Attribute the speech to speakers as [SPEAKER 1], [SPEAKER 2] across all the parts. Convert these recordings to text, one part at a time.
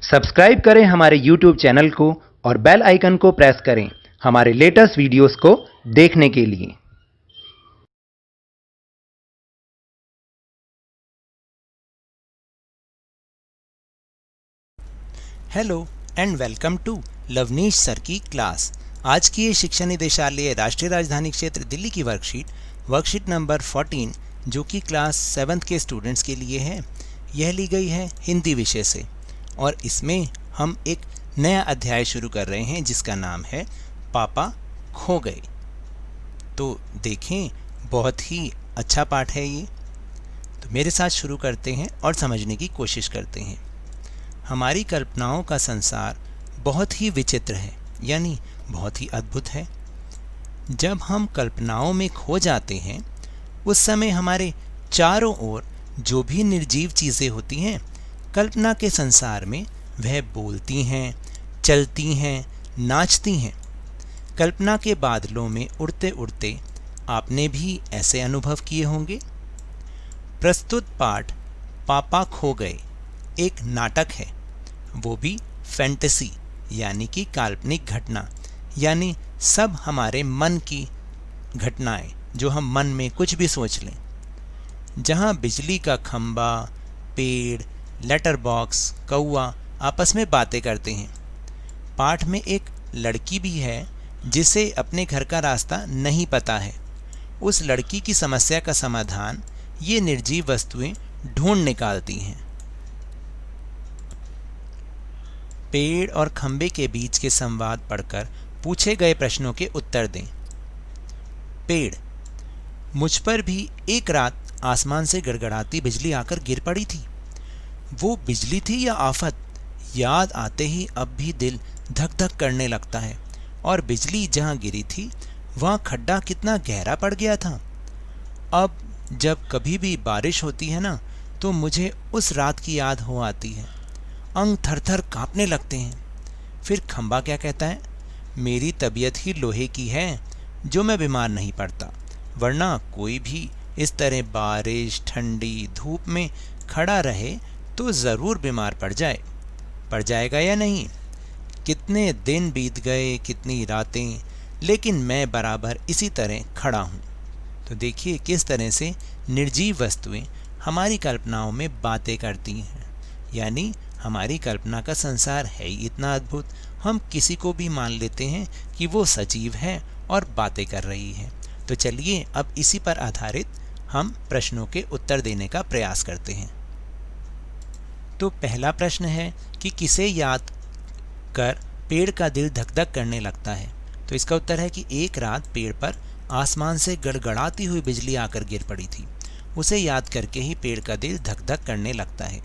[SPEAKER 1] Subscribe करें हमारे YouTube channel को और बेल आइकन को प्रेस करें हमारे लेटेस्ट वीडियोस को देखने के लिए।
[SPEAKER 2] Hello and welcome to Lavneesh sir की क्लास। आज की ये शिक्षा निदेशालय राष्ट्रीय राजधानी क्षेत्र दिल्ली की वर्कशीट नंबर 14 जो कि क्लास 7th के स्टूडेंट्स के लिए है, यह ली गई है हिंदी विषय से और इसमें हम एक नया अध्याय शुरू कर रहे हैं जिसका नाम है पापा खो गए। तो देखें, बहुत ही अच्छा पाठ है ये। तो मेरे साथ शुरू करते हैं और समझने की कोशिश करते हैं। हमारी कल्पनाओं का संसार बहुत ही विचित्र है, यानी बहुत ही अद्भुत है। जब हम कल्पनाओं में खो जाते हैं उस समय हमारे चारों ओर जो भी निर्जीव चीज़ें होती हैं, कल्पना के संसार में वह बोलती हैं, चलती हैं, नाचती हैं। कल्पना के बादलों में उड़ते उड़ते आपने भी ऐसे अनुभव किए होंगे। प्रस्तुत पाठ पापा खो गए एक नाटक है, वो भी फैंटेसी यानी कि काल्पनिक घटना, यानी सब हमारे मन की घटनाएं जो हम मन में कुछ भी सोच लें। जहां बिजली का खंबा, पेड़, लेटर बॉक्स, कौवा आपस में बातें करते हैं। पाठ में एक लड़की भी है जिसे अपने घर का रास्ता नहीं पता है। उस लड़की की समस्या का समाधान ये निर्जीव वस्तुएं ढूंढ निकालती हैं। पेड़ और खंबे के बीच के संवाद पढ़कर पूछे गए प्रश्नों के उत्तर दें। पेड़: मुझ पर भी एक रात आसमान से गड़गड़ाती बिजली आकर गिर पड़ी थी। वो बिजली थी या आफत, याद आते ही अब भी दिल धक धक करने लगता है। और बिजली जहाँ गिरी थी वहाँ खड्डा कितना गहरा पड़ गया था। अब जब कभी भी बारिश होती है ना, तो मुझे उस रात की याद हो आती है। अंग थर थर कांपने लगते हैं। फिर खंबा क्या कहता है? मेरी तबीयत ही लोहे की है जो मैं बीमार नहीं पड़ता, वरना कोई भी इस तरह बारिश, ठंडी, धूप में खड़ा रहे तो ज़रूर बीमार पड़ जाए। पड़ जाएगा या नहीं? कितने दिन बीत गए, कितनी रातें, लेकिन मैं बराबर इसी तरह खड़ा हूँ। तो देखिए किस तरह से निर्जीव वस्तुएं हमारी कल्पनाओं में बातें करती हैं। यानी हमारी कल्पना का संसार है ही इतना अद्भुत, हम किसी को भी मान लेते हैं कि वो सजीव है और बातें कर रही है। तो चलिए अब इसी पर आधारित हम प्रश्नों के उत्तर देने का प्रयास करते हैं। तो पहला प्रश्न है कि किसे याद कर पेड़ का दिल धक धक करने लगता है? तो इसका उत्तर है कि एक रात पेड़ पर आसमान से गड़गड़ाती हुई बिजली आकर गिर पड़ी थी। उसे याद करके ही पेड़ का दिल धक धक करने लगता है।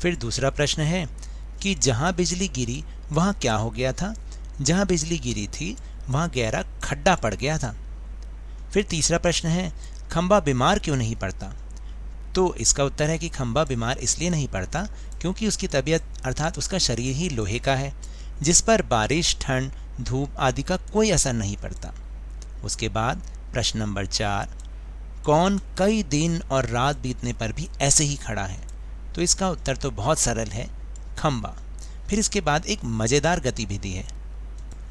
[SPEAKER 2] फिर दूसरा प्रश्न है कि जहाँ बिजली गिरी वहाँ क्या हो गया था? जहाँ बिजली गिरी थी वहाँ गहरा खड्डा पड़ गया था। फिर तीसरा प्रश्न है खंबा बीमार क्यों नहीं पड़ता? तो इसका उत्तर है कि खंबा बीमार इसलिए नहीं पड़ता क्योंकि उसकी तबीयत अर्थात उसका शरीर ही लोहे का है, जिस पर बारिश, ठंड, धूप आदि का कोई असर नहीं पड़ता। उसके बाद प्रश्न नंबर 4, कौन कई दिन और रात बीतने पर भी ऐसे ही खड़ा है? तो इसका उत्तर तो बहुत सरल है, खंबा। फिर इसके बाद एक मज़ेदार गतिविधि है।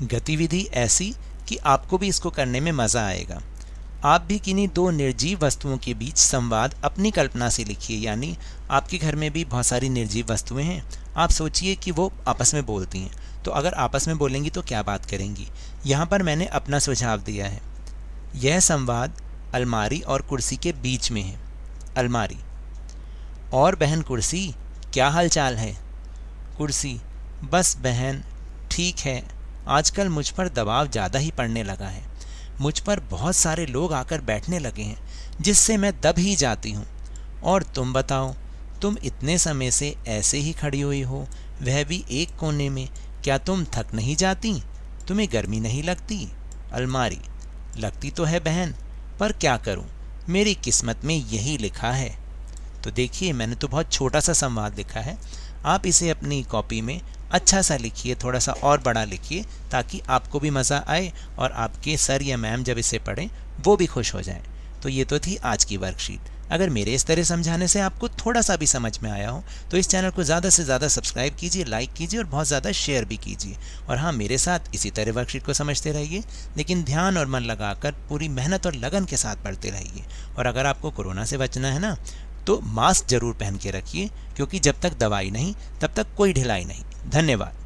[SPEAKER 2] गतिविधि ऐसी कि आपको भी इसको करने में मज़ा आएगा। आप भी किन्हीं दो निर्जीव वस्तुओं के बीच संवाद अपनी कल्पना से लिखिए। यानी आपके घर में भी बहुत सारी निर्जीव वस्तुएं हैं, आप सोचिए कि वो आपस में बोलती हैं। तो अगर आपस में बोलेंगी तो क्या बात करेंगी? यहाँ पर मैंने अपना सुझाव दिया है। यह संवाद अलमारी और कुर्सी के बीच में है। अलमारी: और बहन कुर्सी, क्या हाल चाल है? कुर्सी: बस बहन, ठीक है। आजकल मुझ पर दबाव ज़्यादा ही पड़ने लगा है। मुझ पर बहुत सारे लोग आकर बैठने लगे हैं जिससे मैं दब ही जाती हूँ। और तुम बताओ, तुम इतने समय से ऐसे ही खड़ी हुई हो, वह भी एक कोने में। क्या तुम थक नहीं जाती? तुम्हें गर्मी नहीं लगती? अलमारी: लगती तो है बहन, पर क्या करूँ, मेरी किस्मत में यही लिखा है। तो देखिए मैंने तो बहुत छोटा सा संवाद लिखा है। आप इसे अपनी कॉपी में अच्छा सा लिखिए, थोड़ा सा और बड़ा लिखिए, ताकि आपको भी मज़ा आए और आपके सर या मैम जब इसे पढ़ें वो भी खुश हो जाएं। तो ये तो थी आज की वर्कशीट। अगर मेरे इस तरह समझाने से आपको थोड़ा सा भी समझ में आया हो तो इस चैनल को ज़्यादा से ज़्यादा सब्सक्राइब कीजिए, लाइक कीजिए और बहुत ज़्यादा शेयर भी कीजिए। और हाँ, मेरे साथ इसी तरह वर्कशीट को समझते रहिए, लेकिन ध्यान और मन लगाकर पूरी मेहनत और लगन के साथ पढ़ते रहिए। और अगर आपको कोरोना से बचना है ना, तो मास्क जरूर पहन के रखिए, क्योंकि जब तक दवाई नहीं तब तक कोई ढिलाई नहीं। धन्यवाद।